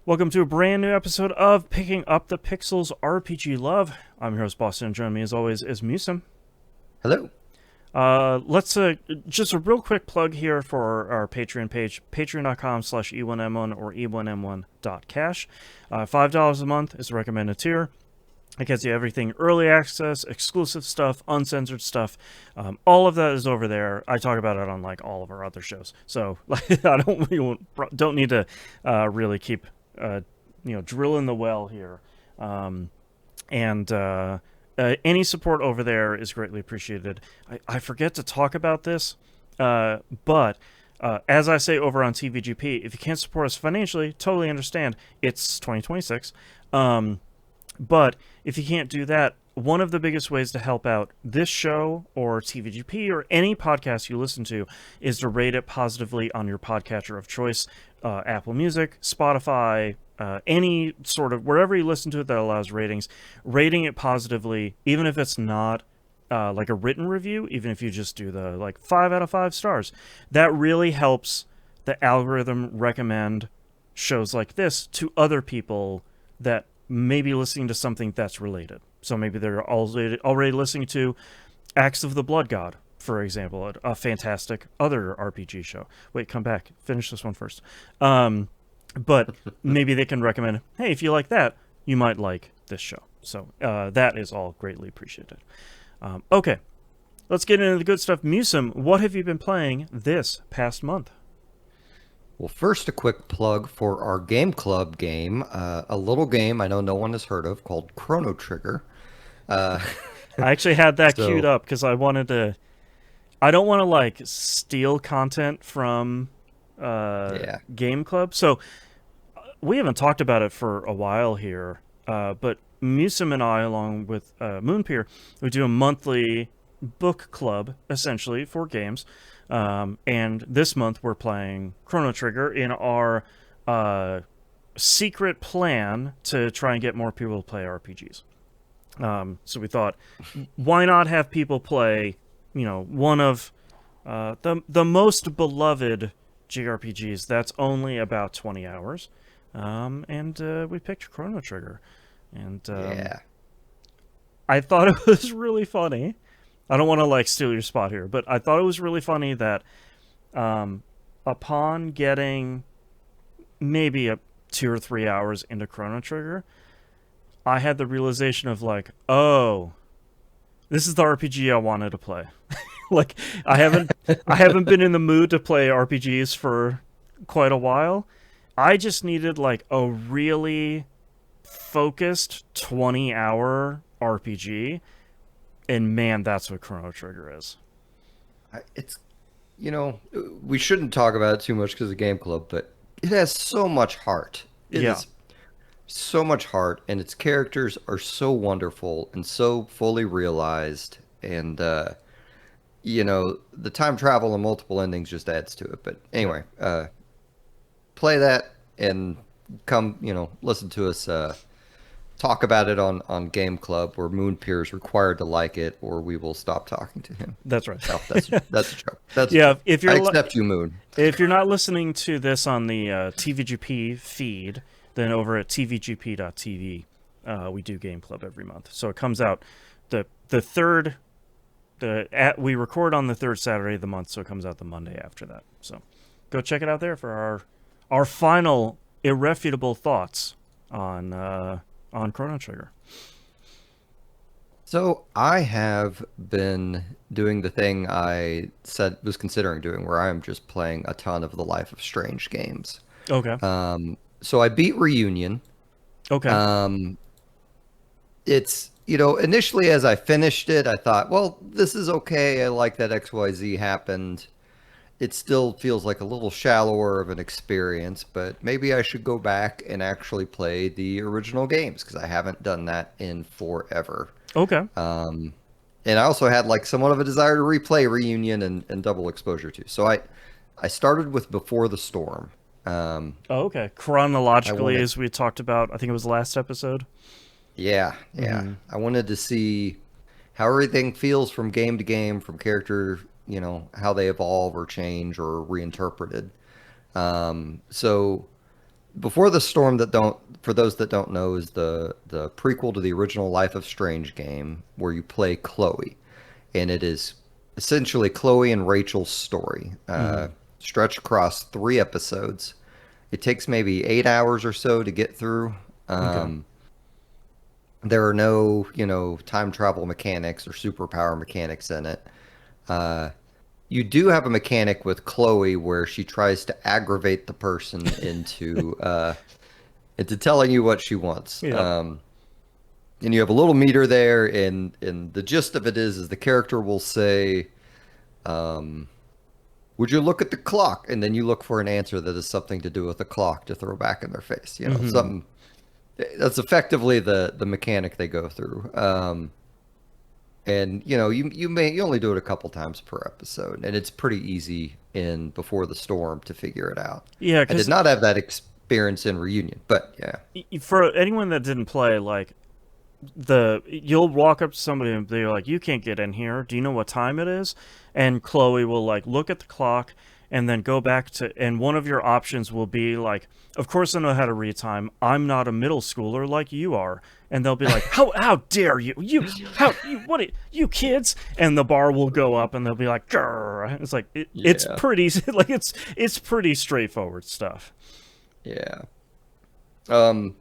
Welcome to a brand new episode of Picking Up the Pixels RPG Love. I'm your host, Boston, and joining me as always is Musum. Hello. Let's just a real quick plug here for our Patreon page, patreon.com/E1M1 or E1M1.cash. $5 a month is the recommended tier. It gets you everything early access, exclusive stuff, uncensored stuff. All of that is over there. I talk about it on like all of our other shows. So don't need to really keep drilling the well here. And any support over there is greatly appreciated. I forget to talk about this, but as I say over on TVGP, if you can't support us financially, totally understand. It's 2026. But if you can't do that, one of the biggest ways to help out this show or TVGP or any podcast you listen to is to rate it positively on your podcatcher of choice, Apple Music, Spotify, any sort of wherever you listen to it that allows ratings. Rating it positively, even if it's not like a written review, even if you just do the like 5 out of 5 stars, that really helps the algorithm recommend shows like this to other people that maybe listening to something that's related. So maybe they're already listening to Axe of the Blood God, for example, a fantastic other RPG show. Wait, come back. Finish this one first. But maybe they can recommend, hey, if you like that, you might like this show. So that is all greatly appreciated. Okay, let's get into the good stuff. Musum, what have you been playing this past month? Well, first, a quick plug for our game club game, a little game I know no one has heard of called Chrono Trigger. Uh, I actually had that queued so, up because I don't want to like steal content from yeah. Game Club. So we haven't talked about it for a while here, but Musum and I, along with Moonpier, we do a monthly book club essentially for games. And this month we're playing Chrono Trigger in our secret plan to try and get more people to play RPGs. So we thought, why not have people play, one of the most beloved JRPGs that's only about 20 hours. And we picked Chrono Trigger. And Yeah. I thought it was really funny. I don't want to like steal your spot here, but I thought it was really funny that upon getting maybe 2 or 3 hours into Chrono Trigger, I had the realization of like, oh, this is the RPG I wanted to play. Like I haven't been in the mood to play RPGs for quite a while. I just needed like a really focused 20-hour RPG, and man, that's what Chrono Trigger is. It's, we shouldn't talk about it too much because of Game Club, but it has so much heart. It Yeah. is so much heart, and its characters are so wonderful and so fully realized. And, the time travel and multiple endings just adds to it. But Yep. anyway, play that and come, listen to us talk about it on Game Club, where Moonpier is required to like it, or we will stop talking to him. That's right. No, that's a joke. That's a Yeah, joke. if I you're accept you, Moon. if you're not listening to this on the TVGP feed, then over at tvgp.tv, we do Game Club every month. So it comes out the third. We record on the third Saturday of the month, so it comes out the Monday after that. So go check it out there for our final irrefutable thoughts on Chrono Trigger. So I have been doing the thing I said was considering doing, where I am just playing a ton of the Life of Strange games. Okay. So I beat Reunion. Okay. Um, it's, initially as I finished it, I thought, well, this is okay. I like that XYZ happened. It still feels like a little shallower of an experience, but maybe I should go back and actually play the original games because I haven't done that in forever. Okay. Um, and I also had like somewhat of a desire to replay Reunion and Double Exposure too. So I started with Before the Storm. Oh, okay. I Chronologically, wanted, as we talked about, I think it was the last episode. yeah. I wanted to see how everything feels from game to game, from character, how they evolve or change or reinterpreted. So Before the Storm, that don't for those that don't know, is the prequel to the original Life of Strange game where you play Chloe, and it is essentially Chloe and Rachel's story, Hmm. stretched across 3 episodes. It takes maybe 8 hours or so to get through. Okay. Um, there are no, time travel mechanics or superpower mechanics in it. Uh, you do have a mechanic with Chloe where she tries to aggravate the person into telling you what she wants. Yep. And you have a little meter there, and the gist of it is the character will say, um, "Would you look at the clock?" And then you look for an answer that has something to do with the clock to throw back in their face. Hmm. Something that's effectively the mechanic they go through. And you only do it a couple times per episode, and it's pretty easy in Before the Storm to figure it out. Yeah, I did because not have that experience in Reunion, but yeah, for anyone that didn't play, like you'll walk up to somebody and they're like, "You can't get in here. Do you know what time it is?" And Chloe will like look at the clock and then go back to, and one of your options will be like, "Of course I know how to read time. I'm not a middle schooler like you are." And they'll be like, "How dare you? You kids?" And the bar will go up and they'll be like, "Grr." It's like it's yeah, pretty like it's pretty straightforward stuff. yeah. Um,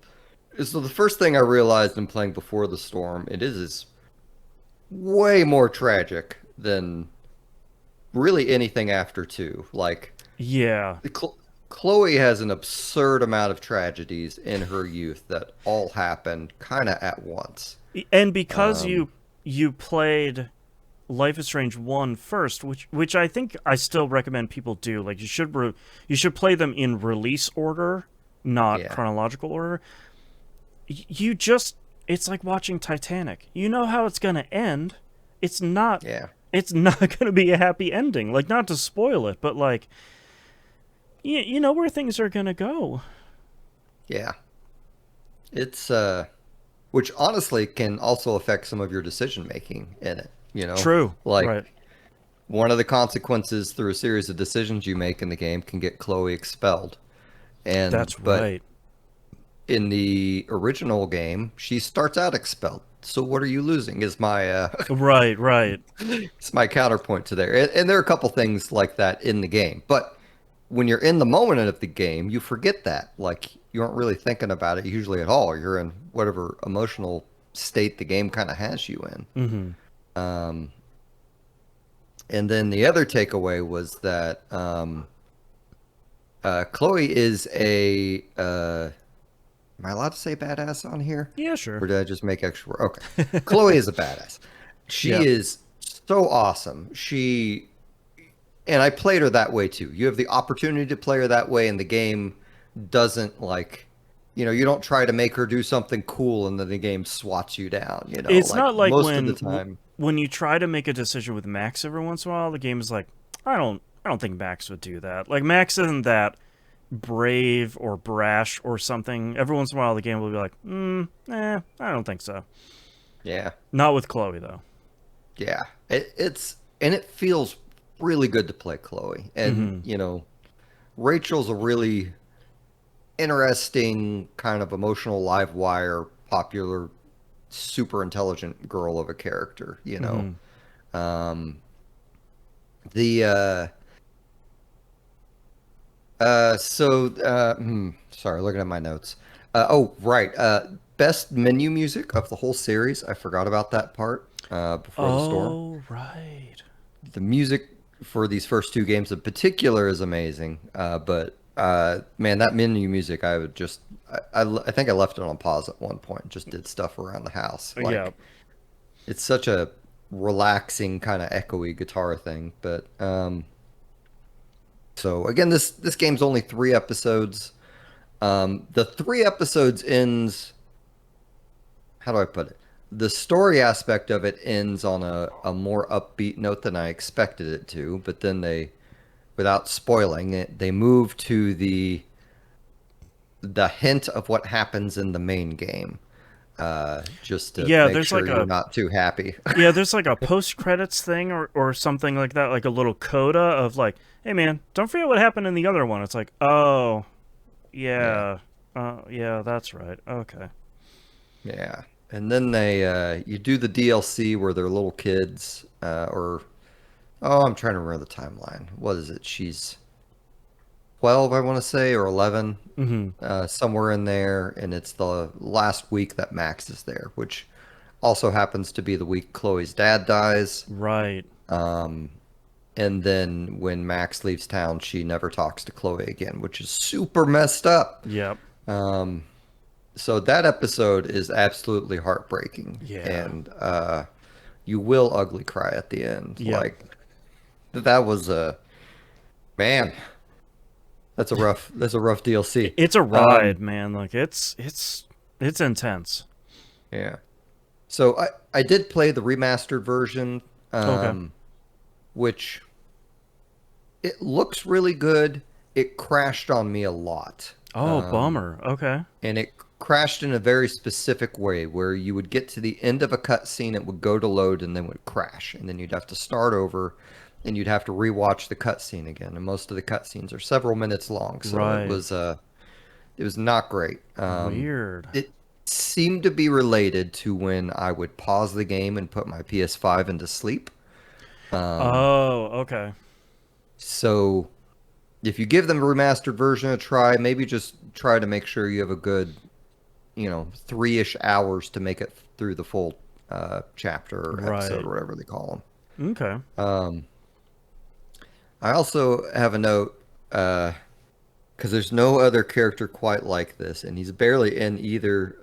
so the first thing I realized in playing Before the Storm, it is way more tragic than really anything after two. Like Yeah. Chloe has an absurd amount of tragedies in her youth that all happen kind of at once. And because Um, you played Life is Strange 1 first, which I think I still recommend people do. Like you should play them in release order, not yeah, chronological order. You just it's like watching Titanic. You know how it's going to end. It's not yeah, it's not going to be a happy ending. Like, not to spoil it, but like you know where things are going to go. yeah. It's which honestly can also affect some of your decision making in it. True. Like Right. one of the consequences through a series of decisions you make in the game can get Chloe expelled. And That's but right. in the original game, she starts out expelled. So what are you losing? Is my Right, right. it's my counterpoint to there. And there are a couple things like that in the game. But when you're in the moment of the game, you forget that. Like you aren't really thinking about it usually at all. You're in whatever emotional state the game kind of has you in. Mhm. Um, and then the other takeaway was that Chloe is a am I allowed to say badass on here? Yeah, sure. Or did I just make extra? Okay. Chloe is a badass. She Yep. is so awesome. And I played her that way too. You have the opportunity to play her that way, and the game doesn't you don't try to make her do something cool and then the game swats you down, It's like not like most of the time. when you try to make a decision with Max every once in a while, the game is like, I don't think Max would do that. Like Max isn't that brave or brash or something. Every once in a while, the game will be like, I don't think so. Yeah. Not with Chloe though. Yeah. And it feels really good to play Chloe. And, Hmm. Rachel's a really interesting kind of emotional live wire, popular, super intelligent girl of a character. Hmm. Um, the sorry, looking at my notes. Oh, right. Best menu music of the whole series. I forgot about that part. Before the Storm, Oh right. the music for these first two games in particular is amazing. But man, that menu music, I would just, I think I left it on pause at one point. Just did stuff around the house. Yeah. Like it's such a relaxing kind of echoey guitar thing. But so again, this game's only 3 episodes. The 3 episodes ends. How do I put it? The story aspect of it ends on a more upbeat note than I expected it to, but then without spoiling it, they move to the hint of what happens in the main game, just to Yeah, make there's sure like you're a not too happy. there's like a post credits thing or something like that, like a little coda of like, hey man, don't forget what happened in the other one. It's like, oh Yeah, yeah, Yeah, that's right. Okay. Yeah. And then you do the DLC where they're little kids, or, oh, I'm trying to remember the timeline. What is it? She's 12, I want to say, or 11, Mm-hmm. somewhere in there. And it's the last week that Max is there, which also happens to be the week Chloe's dad dies. Right. Um, and then when Max leaves town, she never talks to Chloe again, which is super messed up. Yep. Um, so that episode is absolutely heartbreaking, Yeah. and you will ugly cry at the end. Yep. Like that was a man. That's a rough DLC. It's a Um, ride, man. Like it's intense. yeah. So I did play the remastered version, Okay. which it looks really good. It crashed on me a lot. Oh, bummer. Okay. And it crashed in a very specific way where you would get to the end of a cutscene, it would go to load, and then would crash, and then you'd have to start over, and you'd have to rewatch the cutscene again. And most of the cutscenes are several minutes long, so Right. it was not great. Weird. It seemed to be related to when I would pause the game and put my PS5 into sleep. Um, Oh, okay. so if you give them a remastered version a try, maybe just try to make sure you have a good, 3-ish hours to make it through the full chapter or episode Right. or whatever they call Okay. them. I also have a note because there's no other character quite like this, and he's barely in either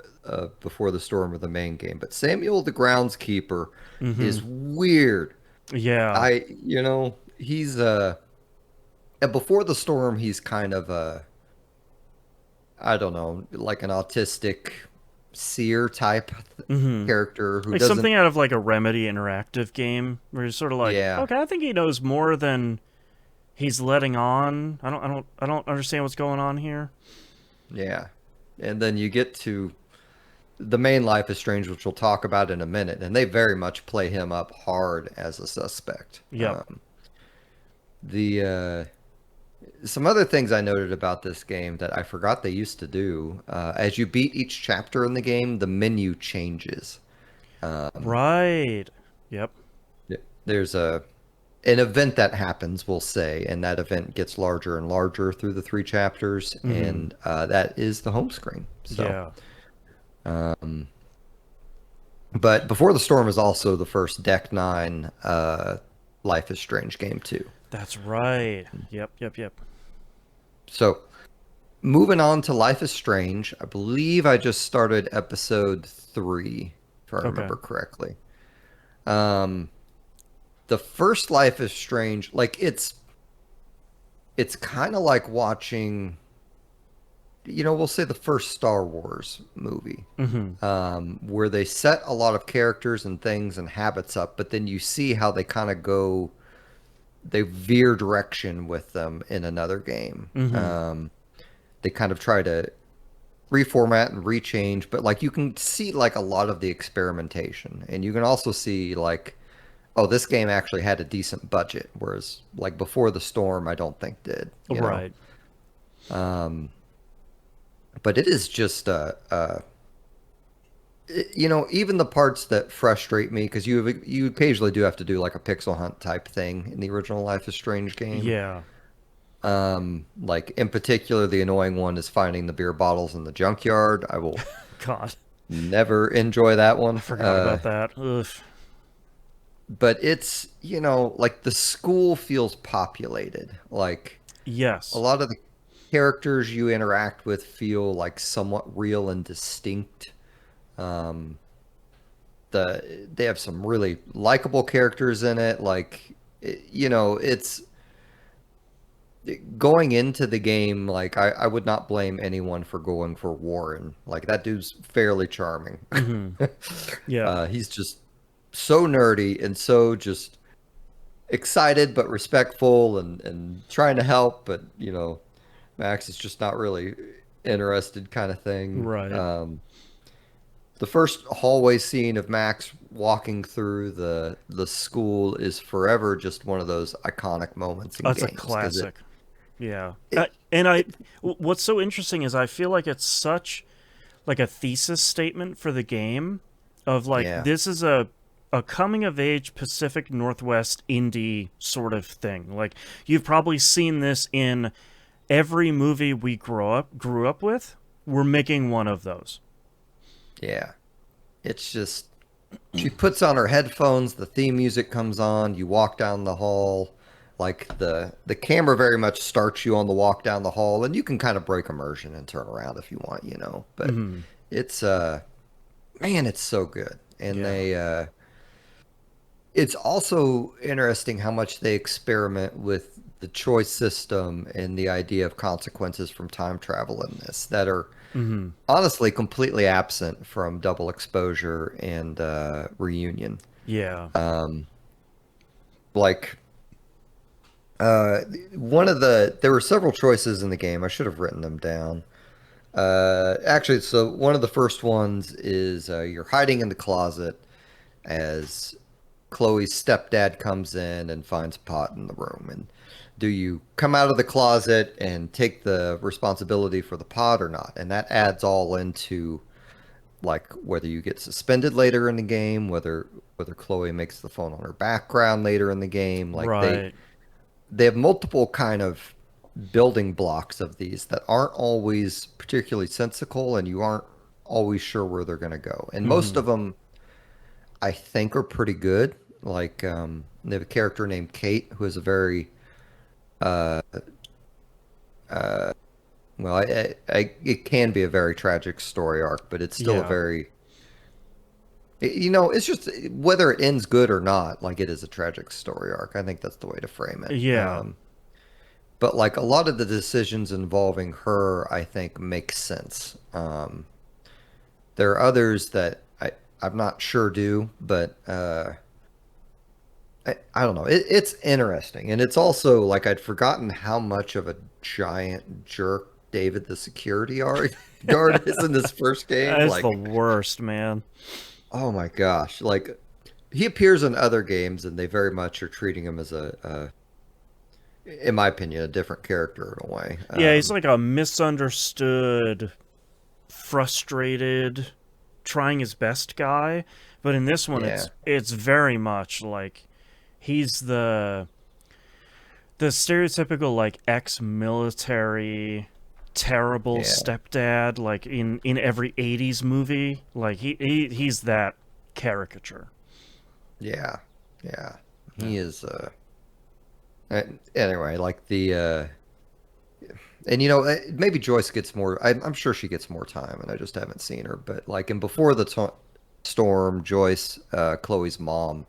Before the Storm or the main game. But Samuel the Groundskeeper Mm-hmm. is weird. Yeah. He's and Before the Storm, he's kind of a, I don't know, like an autistic seer type Mm-hmm. character who Like doesn't. something out of like a Remedy interactive game where you're sort of like, Yeah, okay, I think he knows more than he's letting on. I don't understand what's going on here. yeah. And then you get to the main Life is Strange, which we'll talk about in a minute, and they very much play him up hard as a suspect. Yep. The Some other things I noted about this game that I forgot they used to do. As you beat each chapter in the game, the menu changes. Right. Yep. There's an event that happens, we'll say, and that event gets larger and larger through the 3 chapters, Mm-hmm. and that is the home screen. So, Yeah. but Before the Storm is also the first Deck 9 Life is Strange game too. That's right. Yep. Yep. Yep. So, moving on to Life is Strange, I believe I just started episode 3, if I Okay. remember correctly. Um, the first Life is Strange, like it's kind of like watching, we'll say the first Star Wars movie, Mm-hmm. where they set a lot of characters and things and habits up, but then you see how they kind of they veer direction with them in another game. Mm-hmm. They kind of try to reformat and rechange, but like you can see like a lot of the experimentation, and you can also see like, oh, this game actually had a decent budget, whereas like Before the Storm, I don't think did. Right. But it is just even the parts that frustrate me, because you occasionally do have to do like a pixel hunt type thing in the original Life is Strange game. Yeah. Like in particular, the annoying one is finding the beer bottles in the junkyard. I will God, never enjoy that I one. forgot about that. Ugh. But it's, like the school feels populated. Like a Yes. lot of the characters you interact with feel like somewhat real and distinct. Um, they have some really likable characters in it. Like, it's going into the game. Like, I would not blame anyone for going for Warren. Like, that dude's fairly charming. Mm-hmm. Yeah. He's just so nerdy and so just excited but respectful and trying to help, but Max is just not really interested, kind of thing. Right. The first hallway scene of Max walking through the school is forever just one of those iconic moments in That's a games, because classic. Yeah. It, And it what's so interesting is I feel like it's such like a thesis statement for the game of like yeah, this is a coming of age Pacific Northwest indie sort of thing. Like you've probably seen this in every movie we grew up with. We're making one of those. yeah. It's just she puts on her headphones, the theme music comes on, you walk down the hall. Like the camera very much starts you on the walk down the hall, and you can kind of break immersion and turn around if you want, you know. But Mhm. it's man, it's so good. And Yeah. they it's also interesting how much they experiment with the choice system and the idea of consequences from time travel in this that are Mhm. honestly completely absent from double exposure and reunion. Yeah. Um, like uh, one of there were several choices in the game. I should have written them down. Actually, so one of the first ones is you're hiding in the closet as Chloe's stepdad comes in and finds pot in the room. And do you come out of the closet and take the responsibility for the pot or not? And that adds all into like whether you get suspended later in the game, whether Chloe makes the phone on her background later in the game. Like Right. they have multiple kind of building blocks of these that aren't always particularly sensical, and you aren't always sure where they're going to go. And most Mhm. of them I think are pretty good. Like they have a character named Kate who is a very uh, uh, well, it can be a very tragic story arc, but it's still a Yeah. very you know, it's just whether it ends good or not. Like it is a tragic story arc. I think that's the way to frame it. Yeah. But like a lot of the decisions involving her, I think make sense. There are others that I'm not sure do, but I don't know. It's interesting, and it's also like I'd forgotten how much of a giant jerk David the security guard is in this first game. That's the Like, worst, man. oh my gosh! Like he appears in other games, and they very much are treating him as in my opinion, a different character in a way. Yeah, he's like a misunderstood, frustrated, trying his best guy, but in this one Yeah, it's very much like he's the stereotypical like ex-military terrible yeah, stepdad like in every 80s movie. Like he's that caricature. yeah, yeah. Yeah. He is. Anyway, like the and you know maybe Joyce gets more. I'm sure she gets more time, and I just haven't seen her. But like in Before the Storm, Joyce, Chloe's mom,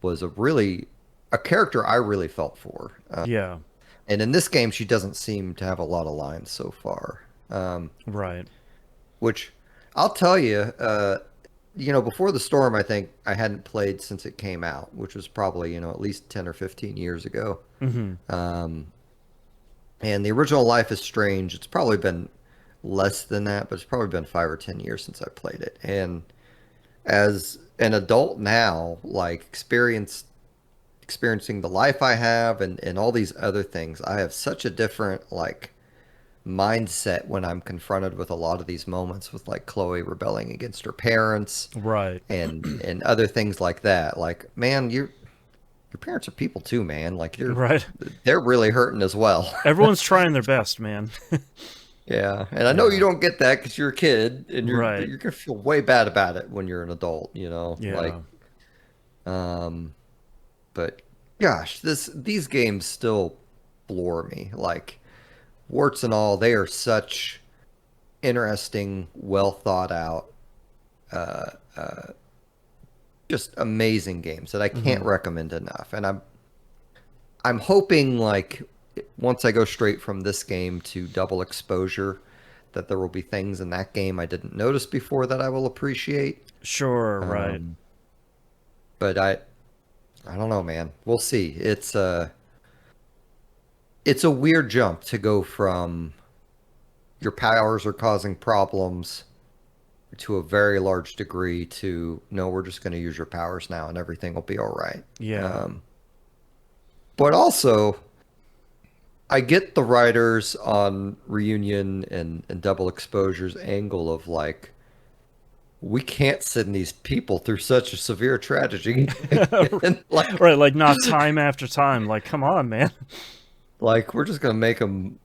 was a character I really felt for. Yeah. And in this game, she doesn't seem to have a lot of lines so far. Right. Which I'll tell you, you know, Before the Storm, I think I hadn't played since it came out, which was probably, you know, at least 10 or 15 years ago. Mhm. Um, and the original Life is Strange, it's probably been less than that, but it's probably been 5 or 10 years since I played it. And as an adult now, like experiencing the life I have and all these other things, I have such a different like mindset when I'm confronted with a lot of these moments with like Chloe rebelling against her parents Right. and other things like that. Like, man, your parents are people too, man. Like Right. they're really hurting as well. Everyone's trying their best, man. Yeah, and I know you Yeah. don't get that because you're a kid, and Right. you're gonna feel way bad about it when you're an adult, you know. Yeah. Like, um, but gosh, these games still floor me. Like, warts and all, they are such interesting, well thought out, uh, uh, just amazing games that I can't Mhm. recommend enough. And I'm hoping like once I go straight from this game to double exposure, that there will be things in that game I didn't notice before that I will appreciate. Sure, right. Um, but I don't know, man. We'll see. It's a weird jump to go from your powers are causing problems to a very large degree to no, we're just going to use your powers now and everything will be all right. Yeah. But also, I get the writers on Reunion and Double Exposure's angle of like, we can't send these people through such a severe tragedy again. Right, like not time after time. Like, come on, man. Like we're just gonna make them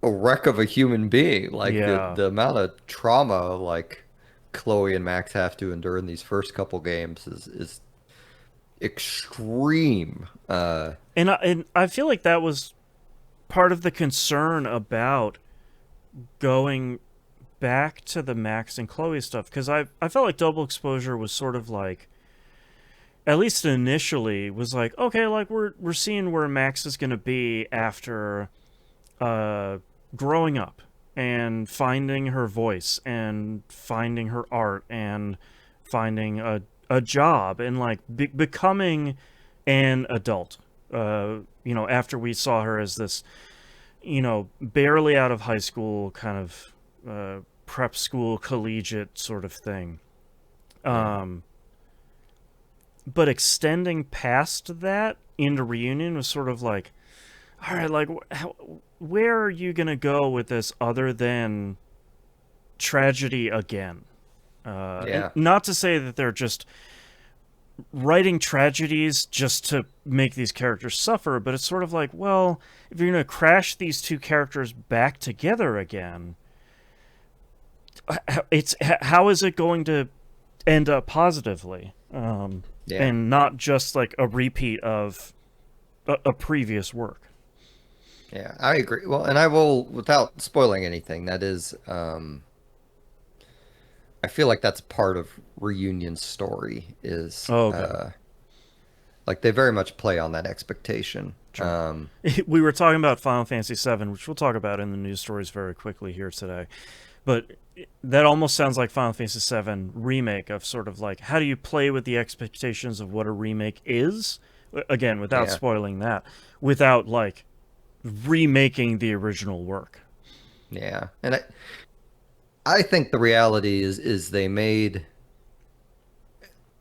a wreck of a human being. Like Yeah. the amount of trauma like Chloe and Max have to endure in these first couple games is extreme. And I feel like that was part of the concern about going back to the Max and Chloe stuff, because I felt like Double Exposure was sort of like, at least initially, was like, okay, like we're seeing where Max is going to be after uh growing up and finding her voice and finding her art and finding a job and like becoming an adult. After we saw her as this, barely out of high school kind of prep school collegiate sort of thing. Yeah. Um, but extending past that into Reunion was sort of like, all right, like where are you gonna go with this other than tragedy again? And Yeah. not to say that they're just writing tragedies just to make these characters suffer, but it's sort of like, well, if you're gonna crash these two characters back together again, it's how is it going to end up positively, Yeah. and not just like a repeat of a previous work. Yeah. I agree. Well, and I will, without spoiling anything, that is, I feel like that's part of Reunion's story is Oh, okay. like they very much play on that expectation. Sure. We were talking about Final Fantasy VII, which we'll talk about in the news stories very quickly here today. But that almost sounds like Final Fantasy VII remake of sort of like, how do you play with the expectations of what a remake is? Again, without Yeah. spoiling that, without like remaking the original work. Yeah. And I think the reality is they made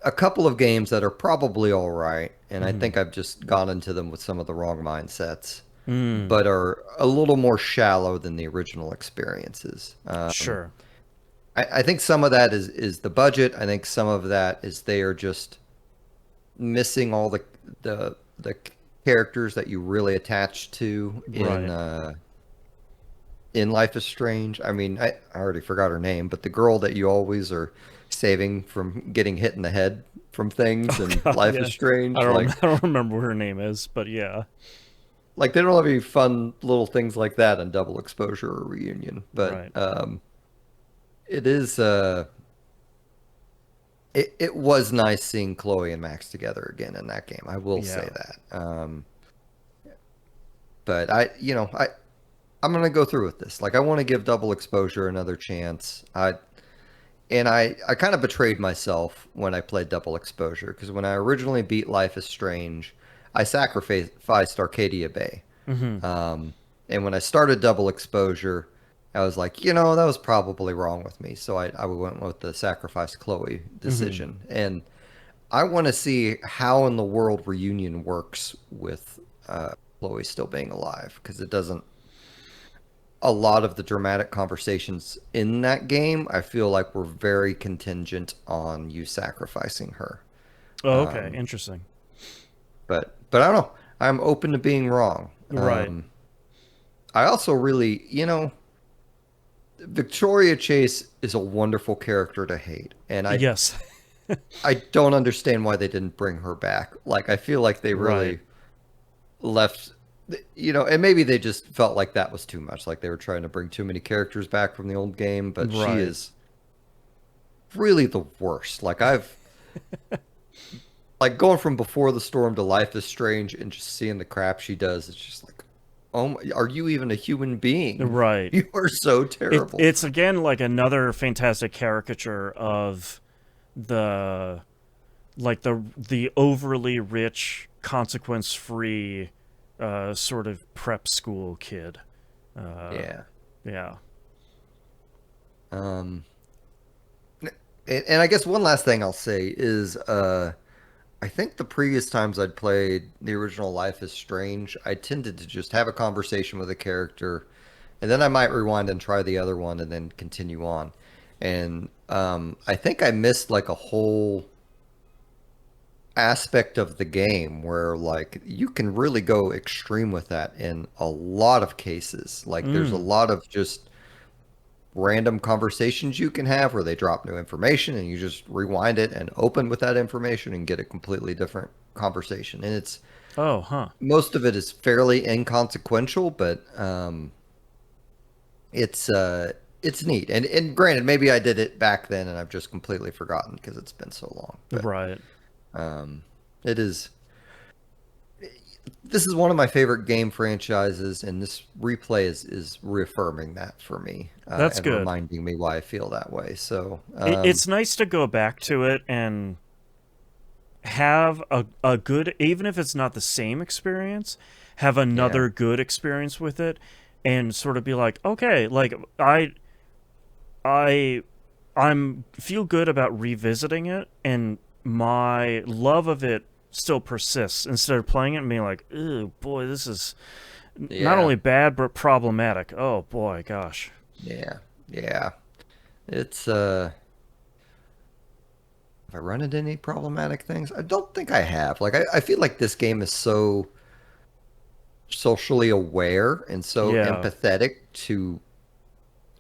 a couple of games that are probably all right, and I Mm-hmm. think I've just gone into them with some of the wrong mindsets, Mm, but are a little more shallow than the original experiences. sure. I think some of that is the budget. I think some of that is they are just missing all the characters that you really attach to Right. in Life is Strange. I mean, I already forgot her name, but the girl that you always are saving from getting hit in the head from things Oh and God, Life is yeah. Strange, I don't remember what her name is, but yeah. like they don't have any fun little things like that in Double Exposure or Reunion, but Right. it is it was nice seeing Chloe and Max together again in that game. I will say Yeah. that. But I'm gonna go through with this. Like I want to give Double Exposure another chance. I kind of betrayed myself when I played Double Exposure because when I originally beat Life is Strange, I sacrificed Arcadia Bay. Mm-hmm. Um, and when I started Double Exposure, I was like, that was probably wrong with me. So I went with the sacrifice Chloe Mm-hmm. decision. And I want to see how in the world Reunion works with Chloe still being alive because it doesn't. A lot of the dramatic conversations in that game, I feel like were very contingent on you sacrificing her. Oh, okay. Um, Interesting. but I don't know. I'm open to being wrong. Right. I also really, Victoria Chase is a wonderful character to hate, and Yes. I don't understand why they didn't bring her back. Like I feel like they Right. really left, and maybe they just felt like that was too much. Like they were trying to bring too many characters back from the old game, but she Right. is really the worst. Like going from Before the Storm to Life is Strange and just seeing the crap she does, it's just like, oh my, are you even a human being? Right. You are so terrible. It's again like another fantastic caricature of the the overly rich, consequence free sort of prep school kid. Uh, Yeah. yeah. Um, and I guess one last thing I'll say is I think the previous times I'd played the original Life is Strange, I tended to just have a conversation with a character, and then I might rewind and try the other one and then continue on. And I think I missed like a whole aspect of the game where like you can really go extreme with that in a lot of cases. Like there's a Mm. lot of just random conversations you can have where they drop new information and you just rewind it and open with that information and get a completely different conversation. And it's Oh, huh. most of it is fairly inconsequential, but it's it's neat. And granted, maybe I did it back then and I've just completely forgotten because it's been so long. But Right. um, it is. This is one of my favorite game franchises, and this replay is reaffirming that for me That's and good. reminding me why I feel that way. So, It's nice to go back to it and have a good, even if it's not the same experience, have yeah, another good experience with it, and sort of be like, okay, like I I'm feel good about revisiting it, and my love of it still persists instead of playing it and being like, "Ew, boy, this is not yeah, only bad but problematic." Oh boy, gosh. yeah, yeah. It's have I run into any problematic things? I don't think I have. Like I feel like this game is so socially aware and so Yeah, empathetic to,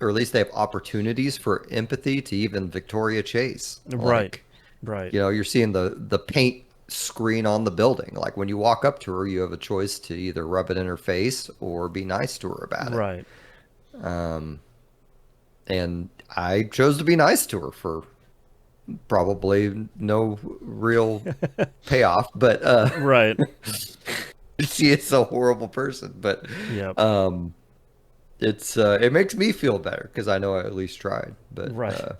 or at least they have opportunities for empathy to even Victoria Chase. right, Like, right, you know, you're seeing the paint screen on the building. Like when you walk up to her, you have a choice to either rub it in her face or be nice to her about it. right. Um, and I chose to be nice to her for probably no real payoff, but Right. she is a horrible person. But Yep. um, it's it makes me feel better because I know I at least tried. But Right.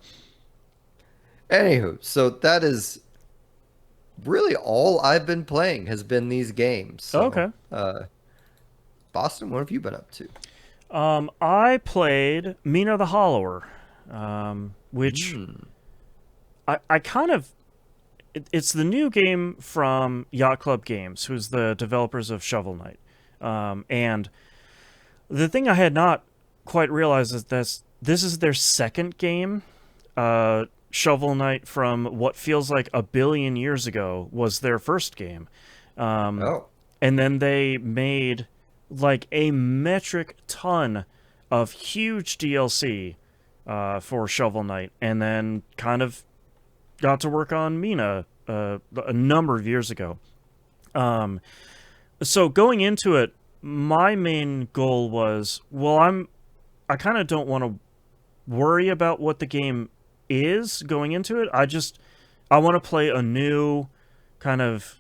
anywho, so that is really all I've been playing has been these games. So, Okay. Boston, what have you been up to? I played Mina the Hollower, which Hmm. I kind of it's the new game from Yacht Club Games, who's the developers of Shovel Knight. And the thing I had not quite realized is this is their second game. Shovel Knight from what feels like a billion years ago was their first game. Um, Oh, and then they made like a metric ton of huge DLC for Shovel Knight, and then kind of got to work on Mina a number of years ago. Um, so going into it, my main goal was, well, I kind of don't want to worry about what the game is going into it. I want to play a new kind of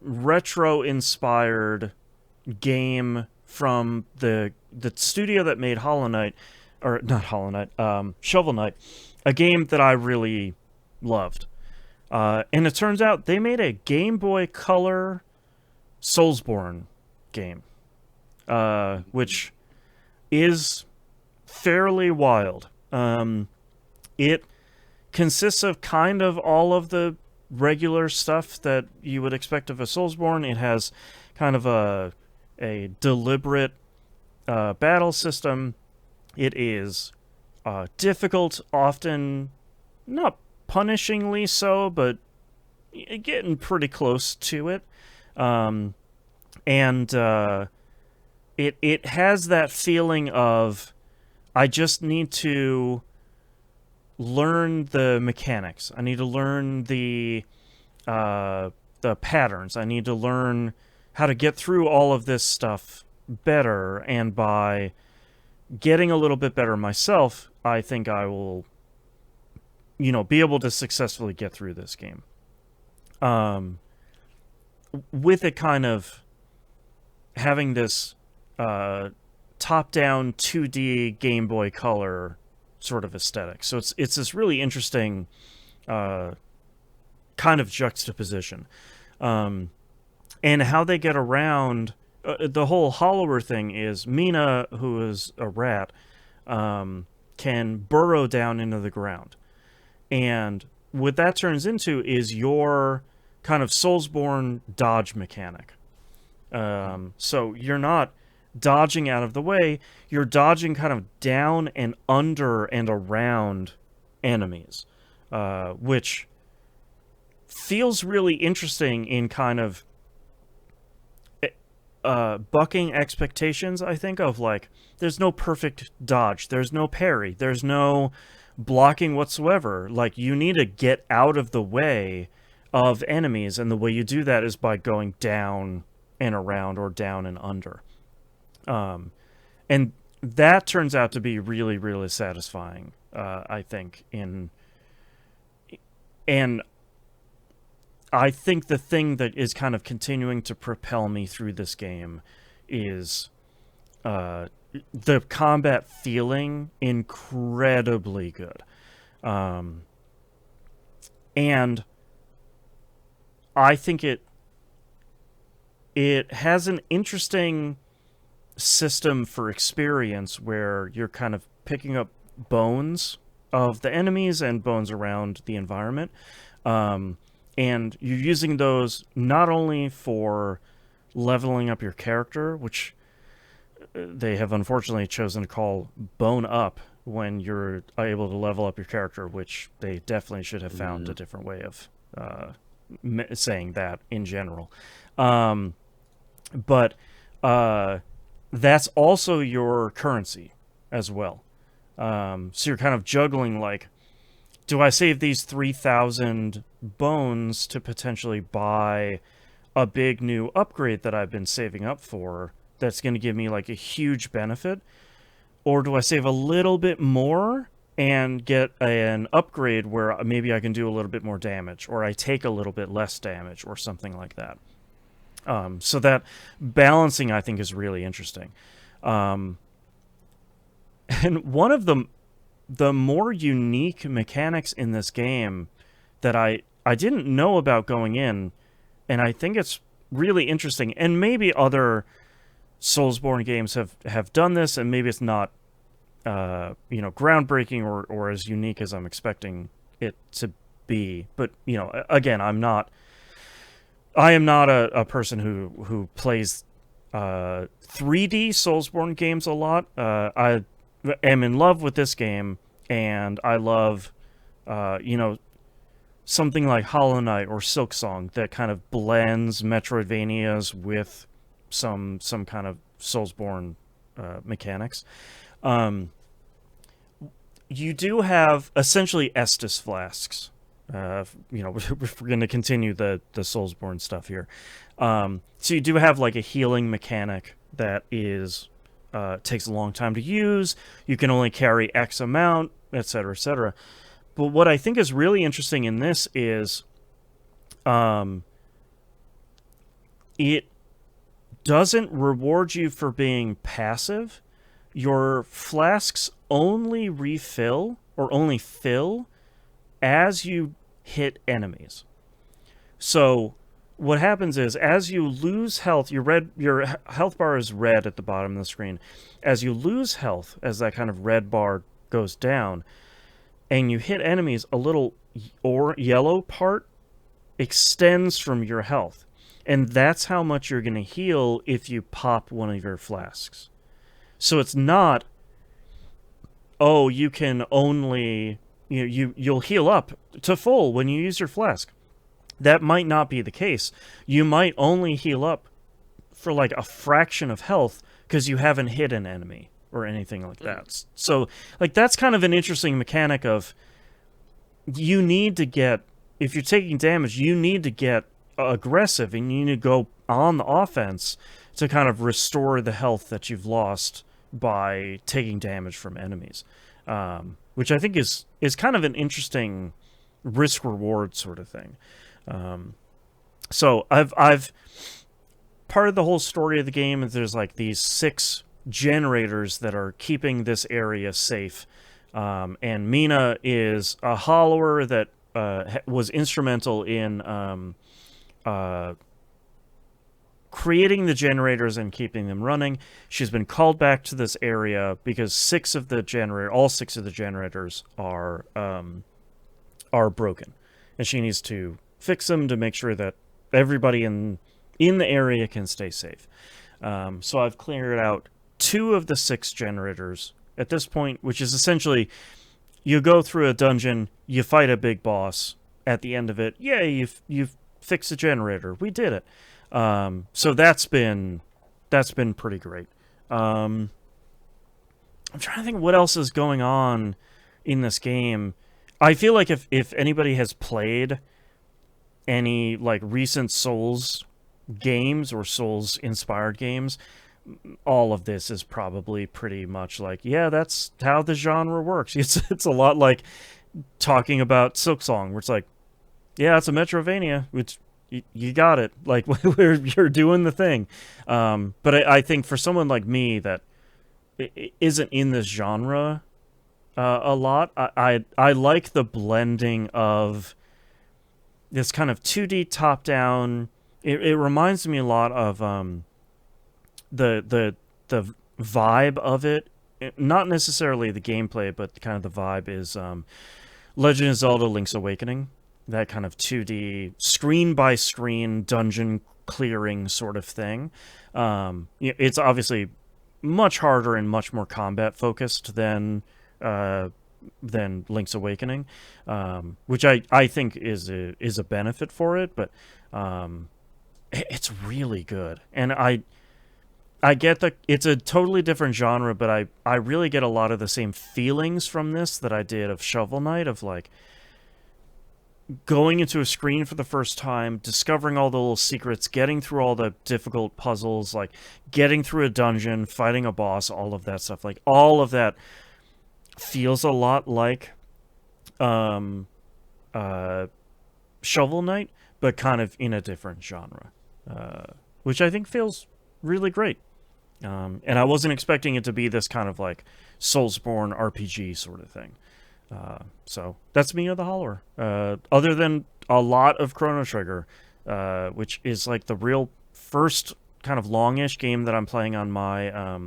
retro inspired game from the studio that made Hollow Knight, or not Hollow Knight, Shovel Knight, a game that I really loved. And it turns out they made a Game Boy Color Soulsborne game, which is fairly wild. It consists of kind of all of the regular stuff that you would expect of a Soulsborne. It has kind of a deliberate battle system. It is difficult, often not punishingly so, but getting pretty close to it. Um, and it has that feeling of I just need to learn the mechanics. I need to learn the patterns. I need to learn how to get through all of this stuff better. And by getting a little bit better myself, I think I will, be able to successfully get through this game. Um, with it kind of having this top-down 2D Game Boy Color sort of aesthetic. So it's this really interesting uh, kind of juxtaposition, um, and how they get around the whole Hollower thing is Mina, who is a rat, can burrow down into the ground, and what that turns into is your kind of Soulsborne dodge mechanic. So you're not dodging out of the way, you're dodging kind of down and under and around enemies, which feels really interesting in kind of bucking expectations, I think, of like, there's no perfect dodge, there's no parry, there's no blocking whatsoever. Like, you need to get out of the way of enemies, and the way you do that is by going down and around or down and under. And that turns out to be really, really satisfying, I think, and I think the thing that is kind of continuing to propel me through this game is the combat feeling incredibly good. And I think it has an interesting system for experience where you're kind of picking up bones of the enemies and bones around the environment. And you're using those not only for leveling up your character, which they have unfortunately chosen to call bone up when you're able to level up your character, which they definitely should have found a different way of saying that in general. But that's also your currency as well. So you're kind of juggling, like, do I save these 3,000 bones to potentially buy a big new upgrade that I've been saving up for that's going to give me like a huge benefit? Or do I save a little bit more and get an upgrade where maybe I can do a little bit more damage, or I take a little bit less damage, or something like that? So that balancing, I think, is really interesting. And one of the more unique mechanics in this game that I didn't know about going in, and I think it's really interesting, and maybe other Soulsborne games have done this, and maybe it's not groundbreaking or as unique as I'm expecting it to be. But again, I am not a person who plays 3D Soulsborne games a lot. I am in love with this game, and I love something like Hollow Knight or Silksong that kind of blends Metroidvanias with some kind of Soulsborne mechanics. You do have essentially Estus flasks. If we're going to continue the Soulsborne stuff here. So you do have like a healing mechanic that is takes a long time to use. You can only carry X amount, etc., etc. But what I think is really interesting in this is it doesn't reward you for being passive. Your flasks only refill or only fill as you hit enemies. So what happens is, as you lose health, your health bar is red at the bottom of the screen. As you lose health, as that kind of red bar goes down, and you hit enemies, a little yellow part extends from your health. And that's how much you're going to heal if you pop one of your flasks. So it's not, oh, you can only, you'll heal up to full when you use your flask. That might not be the case. You might only heal up for like a fraction of health because you haven't hit an enemy or anything like that. So, like, that's kind of an interesting mechanic of, you need to get, if you're taking damage, you need to get aggressive and you need to go on the offense to kind of restore the health that you've lost by taking damage from enemies, which I think is kind of an interesting risk-reward sort of thing. So I've part of the whole story of the game is there's like these 6 generators that are keeping this area safe, and Mina is a hollower that was instrumental in creating the generators and keeping them running. She's been called back to this area because all 6 of the generators are broken, and she needs to fix them to make sure that everybody in the area can stay safe. So I've cleared out 2 of the 6 generators at this point, which is essentially you go through a dungeon, you fight a big boss. At the end of it, yay, you've fixed a generator. We did it. So that's been pretty great. I'm trying to think what else is going on in this game. I feel like if anybody has played any like recent Souls games or Souls inspired games, all of this is probably pretty much like, yeah, that's how the genre works. It's a lot like talking about Silksong, where it's like, yeah, it's a Metrovania, which you got it. Like, you're doing the thing. But I think for someone like me that isn't in this genre a lot, I like the blending of this kind of 2D top down. It reminds me a lot of the vibe of it. Not necessarily the gameplay, but kind of the vibe is Legend of Zelda: Link's Awakening. That kind of 2D screen by screen dungeon clearing sort of thing. It's obviously much harder and much more combat focused than Link's Awakening, which I think is a benefit for it, but it's really good. And I get that it's a totally different genre, but I really get a lot of the same feelings from this that I did of Shovel Knight, of like going into a screen for the first time, discovering all the little secrets, getting through all the difficult puzzles, like getting through a dungeon, fighting a boss, all of that stuff. Like all of that feels a lot like Shovel Knight, but kind of in a different genre, which I think feels really great. And I wasn't expecting it to be this kind of like Soulsborne RPG sort of thing. So that's Mina the Hollower. Other than a lot of Chrono Trigger, which is like the real first kind of longish game that I'm playing on my